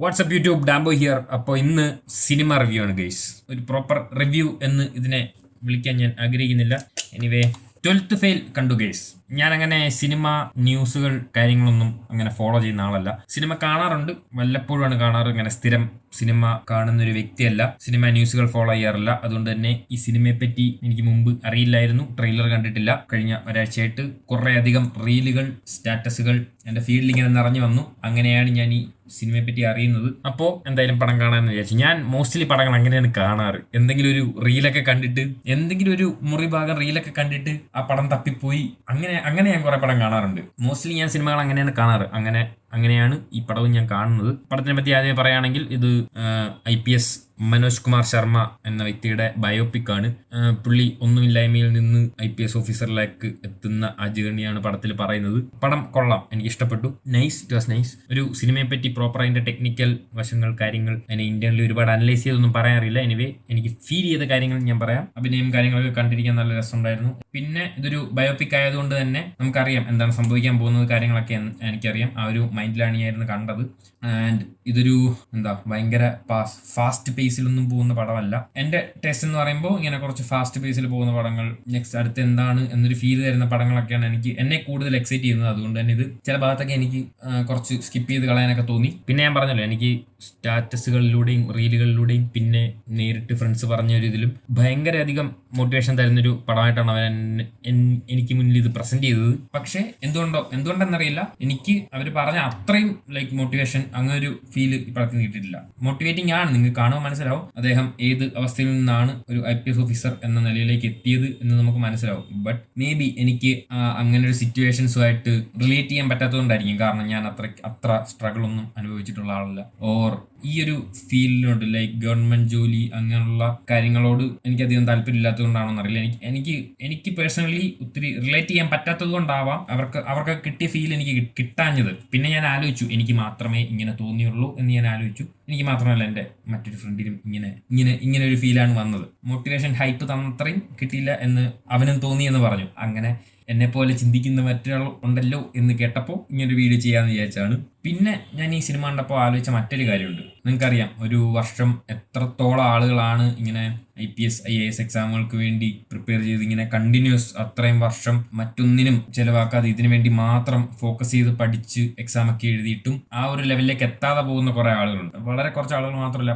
WhatsApp YouTube ഡാംബോ here. അപ്പോൾ ഇന്ന് cinema review ആണ് ഗൈസ്. ഒരു പ്രോപ്പർ റിവ്യൂ എന്ന് ഇതിനെ വിളിക്കാൻ ഞാൻ ആഗ്രഹിക്കുന്നില്ല. എനിവേ, 12th ഫെയിൽ കണ്ടു ഗൈസ്. ഞാൻ അങ്ങനെ സിനിമ ന്യൂസുകൾ കാര്യങ്ങളൊന്നും അങ്ങനെ ഫോളോ ചെയ്യുന്ന ആളല്ല. സിനിമ കാണാറുണ്ട്, വല്ലപ്പോഴുമാണ് കാണാറ്. അങ്ങനെ സ്ഥിരം സിനിമ കാണുന്ന ഒരു വ്യക്തിയല്ല. സിനിമ ന്യൂസുകൾ ഫോളോ ചെയ്യാറില്ല. അതുകൊണ്ട് തന്നെ ഈ സിനിമയെ പറ്റി എനിക്ക് മുമ്പ് അറിയില്ലായിരുന്നു. ട്രെയിലർ കണ്ടിട്ടില്ല. കഴിഞ്ഞ ഒരാഴ്ചയായിട്ട് കുറേ അധികം റീലുകൾ, സ്റ്റാറ്റസുകൾ എൻ്റെ ഫീൽഡിൽ ഇങ്ങനെ നിറഞ്ഞു വന്നു. അങ്ങനെയാണ് ഞാൻ ഈ സിനിമയെ പറ്റി അറിയുന്നത്. അപ്പോൾ എന്തായാലും പടം കാണാമെന്ന് വിചാരിച്ചു. ഞാൻ മോസ്റ്റ്ലി പടങ്ങൾ അങ്ങനെയാണ് കാണാറ്. എന്തെങ്കിലും ഒരു റീലൊക്കെ കണ്ടിട്ട്, എന്തെങ്കിലും ഒരു മുറി ഭാഗം റീലൊക്കെ കണ്ടിട്ട് ആ പടം തപ്പിപ്പോയി അങ്ങനെ ഞാൻ കുറെ പടം കാണാറുണ്ട്. മോസ്റ്റ്ലി ഞാൻ സിനിമകൾ അങ്ങനെയാണ് കാണാറ്. അങ്ങനെയാണ് ഈ പടവും ഞാൻ കാണുന്നത്. പടത്തിനെ പറ്റി ആദ്യം പറയുകയാണെങ്കിൽ, ഇത് IPS മനോജ് കുമാർ ശർമ്മ എന്ന വ്യക്തിയുടെ ബയോപിക് ആണ്. പുള്ളി ഒന്നുമില്ലായ്മയിൽ നിന്ന് IPS ഓഫീസറിലേക്ക് എത്തുന്ന ആ ജേർണിയാണ് പടത്തിൽ പറയുന്നത്. പടം കൊള്ളാം, എനിക്ക് ഇഷ്ടപ്പെട്ടു. It was nice. ഒരു സിനിമയെ പറ്റി പ്രോപ്പർ അതിന്റെ ടെക്നിക്കൽ വശങ്ങൾ, കാര്യങ്ങൾ അതിനെ ഇന്ത്യനിൽ ഒരുപാട് അനലൈസ് ചെയ്തൊന്നും പറയാൻ അറിയില്ല. എനിവേ, എനിക്ക് ഫീൽ ചെയ്ത കാര്യങ്ങൾ ഞാൻ പറയാം. അഭിനയം കാര്യങ്ങളൊക്കെ കണ്ടിരിക്കാൻ നല്ല രസമുണ്ടായിരുന്നു. പിന്നെ ഇതൊരു ബയോപിക് ആയതുകൊണ്ട് തന്നെ നമുക്കറിയാം എന്താണ് സംഭവിക്കാൻ പോകുന്നത്. കാര്യങ്ങളൊക്കെ എനിക്കറിയാം. ആ ഒരു മൈൻഡിലാണ് ഞാനിരുന്ന് കണ്ടത്. ആൻഡ് ഇതൊരു ഭയങ്കര ഫാസ്റ്റ് പേസിലൊന്നും പോകുന്ന പടമല്ല. എൻ്റെ ടേസ്റ്റ് എന്ന് പറയുമ്പോൾ ഇങ്ങനെ കുറച്ച് ഫാസ്റ്റ് പേസിൽ പോകുന്ന പടങ്ങൾ, നെക്സ്റ്റ് അടുത്ത് എന്താണ് എന്നൊരു ഫീൽ തരുന്ന പടങ്ങളൊക്കെയാണ് എന്നെ കൂടുതൽ എക്സൈറ്റ് ചെയ്യുന്നത്. അതുകൊണ്ട് തന്നെ ഇത് ചില ഭാഗത്തൊക്കെ എനിക്ക് കുറച്ച് സ്കിപ്പ് ചെയ്ത് കളയാനൊക്കെ തോന്നി. പിന്നെ ഞാൻ പറഞ്ഞല്ലോ, എനിക്ക് സ്റ്റാറ്റസുകളിലൂടെയും റീലുകളിലൂടെയും പിന്നെ നേരിട്ട് ഫ്രണ്ട്സ് പറഞ്ഞ ഒരു ഇതിലും ഭയങ്കര അധികം മോട്ടിവേഷൻ തരുന്നൊരു പടമായിട്ടാണ് അവൻ എനിക്ക് മുന്നിൽ ഇത് പ്രസന്റ് ചെയ്തത്. പക്ഷേ എന്തുകൊണ്ടെന്നറിയില്ല, എനിക്ക് അവർ പറഞ്ഞ അത്രയും മോട്ടിവേഷൻ അങ്ങനെ ഒരു ഫീല് ഈ പടത്തിൽ കിട്ടിയിട്ടില്ല. മോട്ടിവേറ്റിംഗ് ആണ്, നിങ്ങൾക്ക് കാണുമ്പോൾ മനസ്സിലാവും അദ്ദേഹം ഏത് അവസ്ഥയിൽ നിന്നാണ് ഒരു IPS ഓഫീസർ എന്ന നിലയിലേക്ക് എത്തിയത് എന്ന് നമുക്ക് മനസ്സിലാവും. ബട്ട് മേ ബി എനിക്ക് അങ്ങനെ ഒരു സിറ്റുവേഷൻസുമായിട്ട് റിലേറ്റ് ചെയ്യാൻ പറ്റാത്തതുകൊണ്ടായിരിക്കും. കാരണം ഞാൻ അത്ര സ്ട്രഗിൾ ഒന്നും അനുഭവിച്ചിട്ടുള്ള ആളല്ല. ഓർ ഈ ഒരു ഫീൽഡിനോട് ഗവൺമെന്റ് ജോലി അങ്ങനെയുള്ള കാര്യങ്ങളോട് എനിക്കധികം താല്പര്യമില്ലാത്തതുകൊണ്ടാണോ അറിയില്ല. എനിക്ക് പേഴ്സണലി ഒത്തിരി റിലേറ്റ് ചെയ്യാൻ പറ്റാത്തത് കൊണ്ടാവാം അവർക്ക് കിട്ടിയ ഫീൽ എനിക്ക് കിട്ടാഞ്ഞത്. പിന്നെ ഞാൻ ആലോചിച്ചു, എനിക്ക് മാത്രമേ ഇങ്ങനെ തോന്നിയുള്ളൂ എന്ന് ഞാൻ ആലോചിച്ചു. എനിക്ക് മാത്രമല്ല, എൻ്റെ മറ്റൊരു ഫ്രണ്ടിനും ഇങ്ങനെ ഒരു ഫീലാണ് വന്നത്. മോട്ടിവേഷൻ ഹൈപ്പ് തന്നത്രയും കിട്ടിയില്ല എന്ന് അവനും തോന്നി എന്ന് പറഞ്ഞു. അങ്ങനെ എന്നെപ്പോലെ ചിന്തിക്കുന്ന മറ്റൊരാൾ ഉണ്ടല്ലോ എന്ന് കേട്ടപ്പോൾ ഇങ്ങനൊരു വീഡിയോ ചെയ്യാമെന്ന് വിചാരിച്ചാണ്. പിന്നെ ഞാൻ ഈ സിനിമ കണ്ടപ്പോൾ ആലോചിച്ച മറ്റൊരു കാര്യമുണ്ട്. നിങ്ങൾക്കറിയാം, ഒരു വർഷം എത്രത്തോളം ആളുകളാണ് ഇങ്ങനെ IPS IAS എക്സാമുകൾക്ക് വേണ്ടി പ്രിപ്പയർ ചെയ്ത് ഇങ്ങനെ കണ്ടിന്യൂസ് അത്രയും വർഷം മറ്റൊന്നിനും ചിലവാക്കാതെ ഇതിനു വേണ്ടി മാത്രം ഫോക്കസ് ചെയ്ത് പഠിച്ച് എക്സാം ഒക്കെ എഴുതിയിട്ടും ആ ഒരു ലെവലിലേക്ക് എത്താതെ പോകുന്ന കുറെ ആളുകളുണ്ട്. വളരെ കുറച്ച് ആളുകൾ മാത്രമല്ല,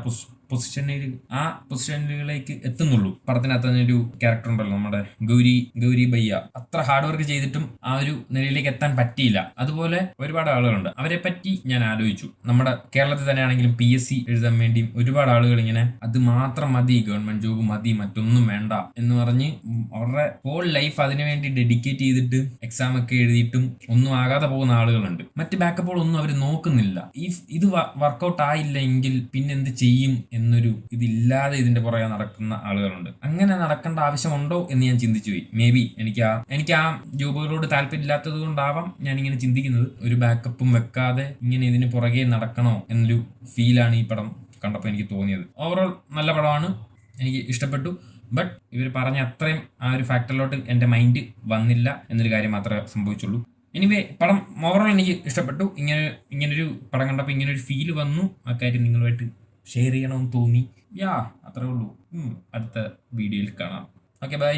പൊസിഷനിലേക്ക് എത്തുന്നുള്ളൂ. പടത്തിനകത്ത് തന്നെ ഒരു ക്യാരക്ടർ ഉണ്ടല്ലോ, നമ്മുടെ ഗൗരി ബയ്യ. അത്ര ഹാർഡ് വർക്ക് ചെയ്തിട്ടും ആ ഒരു നിലയിലേക്ക് എത്താൻ പറ്റിയില്ല. അതുപോലെ ഒരുപാട് ആളുകളുണ്ട്. അവരെ പറ്റി ഞാൻ ആലോചിച്ചു. നമ്മുടെ കേരളത്തിൽ തന്നെ ആണെങ്കിലും PSC എഴുതാൻ വേണ്ടിയും ഒരുപാട് ആളുകൾ ഇങ്ങനെ അത് മാത്രം മതി, ഗവൺമെന്റ് ജോബ് മതി, മറ്റൊന്നും വേണ്ട എന്ന് പറഞ്ഞ് അവരുടെ ഹോൾ ലൈഫ് അതിനു വേണ്ടി ഡെഡിക്കേറ്റ് ചെയ്തിട്ട് എക്സാം ഒക്കെ എഴുതിയിട്ടും ഒന്നും ആകാതെ പോകുന്ന ആളുകളുണ്ട്. മറ്റ് ബാക്കപ്പുകളൊന്നും അവർ നോക്കുന്നില്ല. ഇത് വർക്കൗട്ട് ആയില്ല എങ്കിൽ പിന്നെ എന്ത് ചെയ്യും എന്നൊരു ഇതില്ലാതെ ഇതിന്റെ പുറകെ നടക്കുന്ന ആളുകളുണ്ട്. അങ്ങനെ നടക്കേണ്ട ആവശ്യമുണ്ടോ എന്ന് ഞാൻ ചിന്തിച്ചു പോയി. മേ ബി എനിക്ക് ആ ജോബുകളോട് താല്പര്യമില്ലാത്തത് കൊണ്ടാവാം ഞാൻ ഇങ്ങനെ ചിന്തിക്കുന്നത്. ഒരു ബാക്കപ്പും വെക്കാതെ ഇങ്ങനെ ഇതിന് പുറകെ നടക്കണോ എന്നൊരു ഫീലാണ് ഈ പടം കണ്ടപ്പോൾ എനിക്ക് തോന്നിയത്. ഓവറോൾ നല്ല പടമാണ്, എനിക്ക് ഇഷ്ടപ്പെട്ടു. ബട്ട് ഇവർ പറഞ്ഞ അത്രയും ആ ഒരു ഫാക്ടറിലോട്ട് എൻ്റെ മൈൻഡ് വന്നില്ല എന്നൊരു കാര്യം മാത്രമേ സംഭവിച്ചുള്ളൂ. എനിവേ, പടം ഓവറോൾ എനിക്ക് ഇഷ്ടപ്പെട്ടു. ഇങ്ങനൊരു പടം കണ്ടപ്പോൾ ഇങ്ങനൊരു ഫീല് വന്നു. ആ കാര്യം നിങ്ങളുമായിട്ട് ഷെയർ ചെയ്യണമെന്ന് തോന്നി. അത്രേ ഉള്ളൂ. അടുത്ത വീഡിയോയിൽ കാണാം. Okay, by.